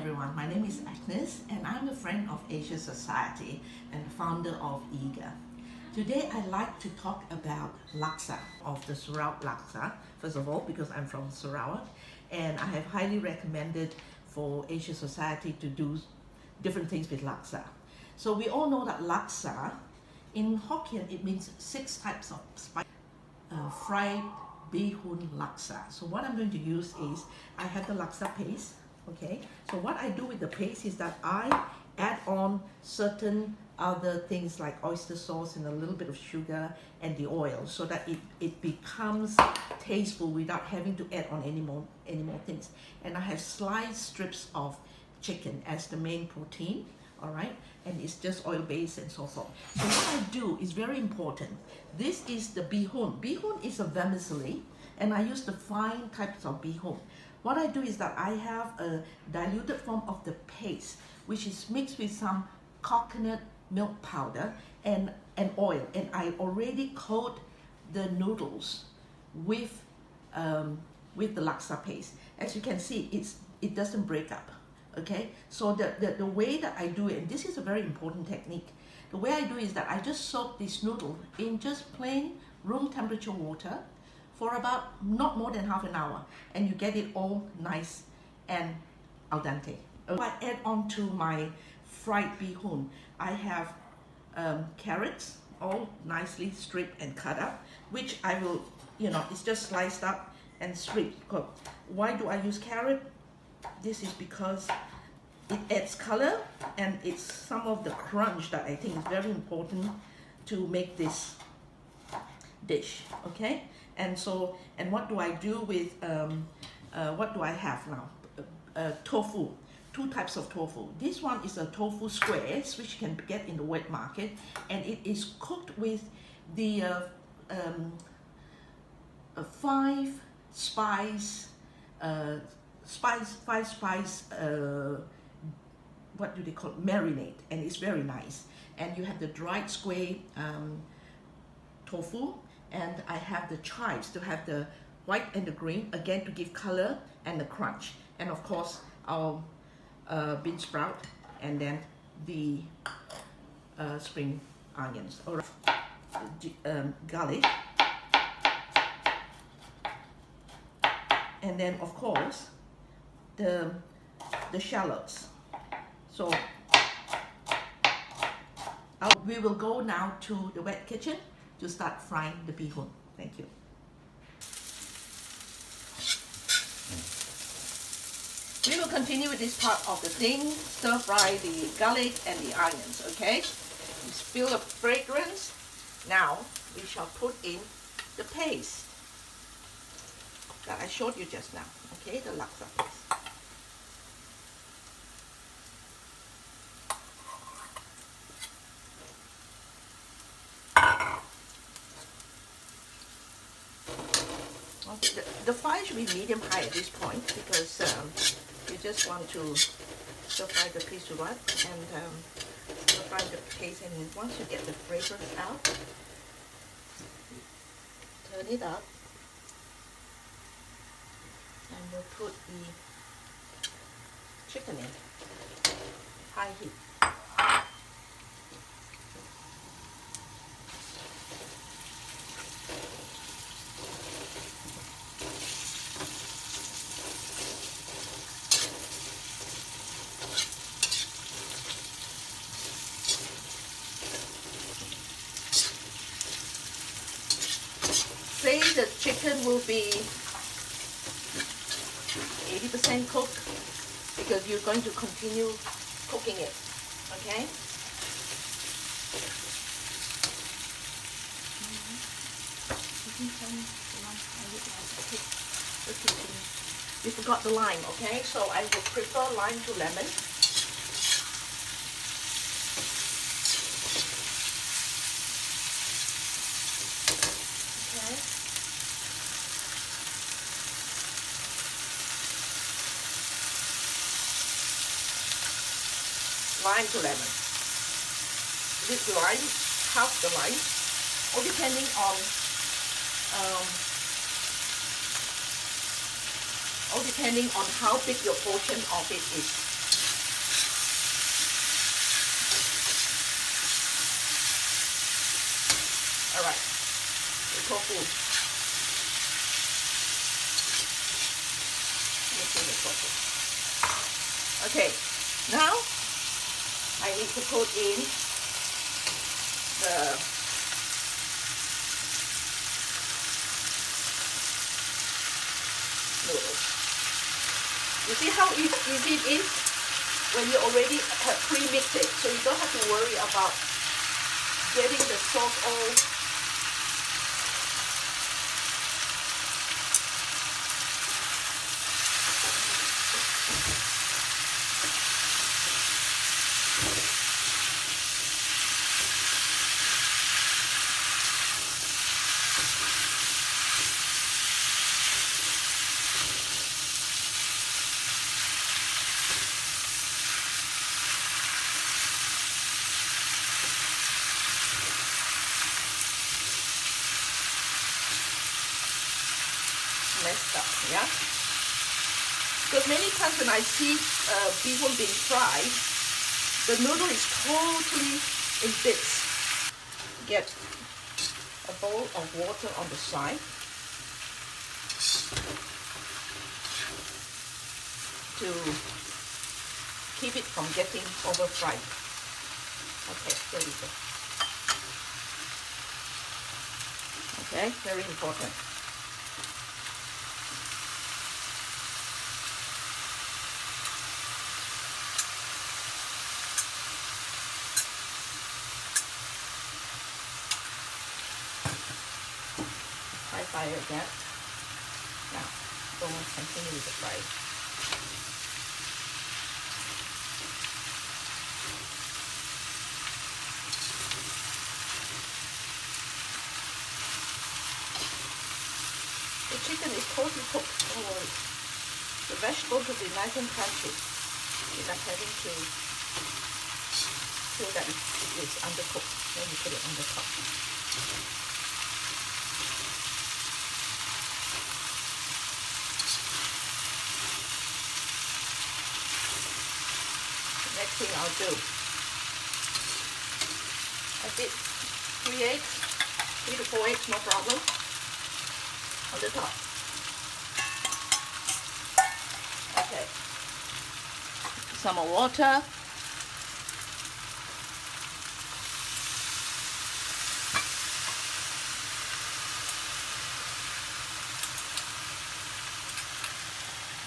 everyone, my name is Agnes and I'm a friend of Asia Society and the founder of EAGAA. Today I'd like to talk about laksa, of the Sarawak laksa, first of all because I'm from Sarawak, and I have highly recommended for Asia Society to do different things with laksa. So we all know that laksa, in Hokkien it means 6 types of spice, fried bee-hoon laksa. So what I'm going to use is, I have the laksa paste, okay? So what I do with the paste is that I add on certain other things like oyster sauce and a little bit of sugar and the oil so that it becomes tasteful without having to add on any more things. And I have sliced strips of chicken as the main protein, all right? And it's just oil-based and so forth. So what I do is very important. This is the bee-hoon. Bee-hoon is a vermicelli, and I use the fine types of bee-hoon. What I do is that I have a diluted form of the paste, which is mixed with some coconut milk powder and oil. And I already coat the noodles with the laksa paste. As you can see, it doesn't break up. Okay, so the way that I do it, and this is a very important technique, the way I do is that I just soak this noodle in just plain room temperature water for about not more than half an hour, and you get it all nice and al dente. I add on to my fried bee-hoon. I have carrots all nicely stripped and cut up, which I will, it's just sliced up and stripped. Why do I use carrot? This is because it adds color and it's some of the crunch that I think is very important to make this dish, okay? And what do I do with, what do I have now? Tofu, 2 types of tofu. This one is a tofu squares, which you can get in the wet market, and it is cooked with the 5 spice, what do they call it? Marinade, and it's very nice. And you have the dried square tofu, and I have the chives to have the white and the green, again to give color and the crunch. And of course our bean sprout, and then the spring onions or garlic, and then of course the shallots. So we will go now to the wet kitchen to start frying the bee-hoon. Thank you. We will continue with this part of the thing, stir fry the garlic and the onions, okay? Just feel the fragrance. Now we shall put in the paste that I showed you just now, okay? The laksa paste. The fire should be medium-high at this point because you just want to stir fry the paste right, and stir fry the paste, and once you get the fragrance out, turn it up, and we'll put the chicken in, high heat. Say the chicken will be 80% cooked because you're going to continue cooking it, okay? We forgot the lime, okay? So I would prefer lime to lemon. Lime to lemon. With lime, half the lime, or depending on how big your portion of it is. Alright, the tofu. Mixing the tofu. Okay, now I need to put in the noodles. You see how easy it is when you already have pre-mixed it, so you don't have to worry about getting the sauce all messed up, yeah? Because many times when I see bihun being fried, the noodle is totally in bits. Get a bowl of water on the side to keep it from getting over fried. Okay, there we go. Okay, very important. High fire again. Now, go and continue with the fry. The chicken is totally cooked, don't worry. The vegetables will be nice and crunchy without having to feel that it is undercooked when you put it on the top. Next thing I'll do, I did 3 eggs, 3 to 4 eggs, no problem, on the top. Okay, some more water.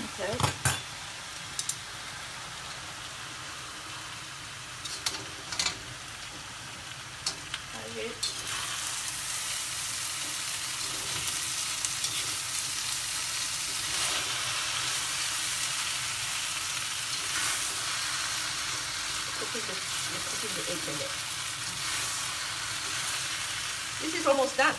Okay. You're cooking the egg in it. This is almost done.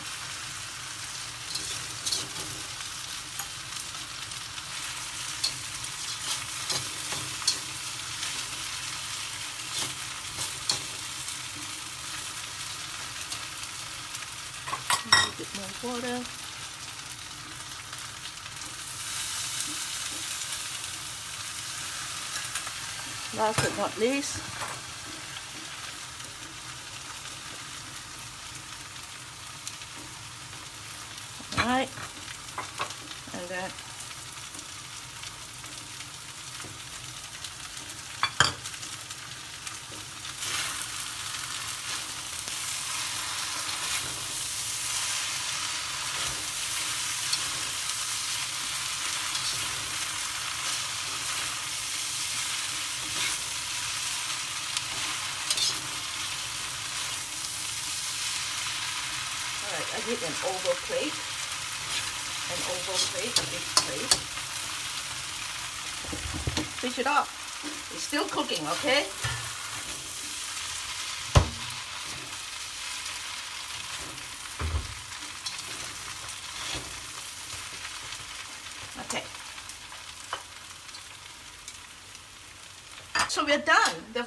A little bit more water. Last but not least, alright, and then I need an oval plate, a big plate. Fish it up. It's still cooking, okay? Okay. So we're done. The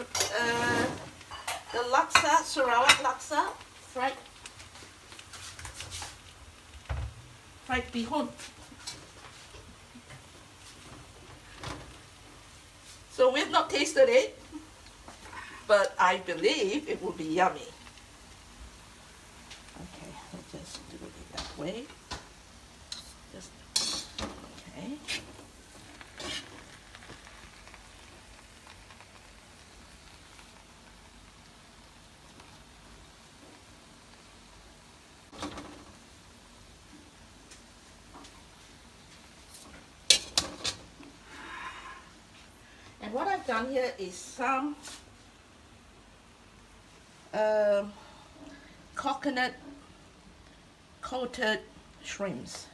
laksa, Sarawak laksa, fried bihun. So we've not tasted it, but I believe it will be yummy. Okay. this way. Just, okay. And what I've done here is some coconut coated shrimps.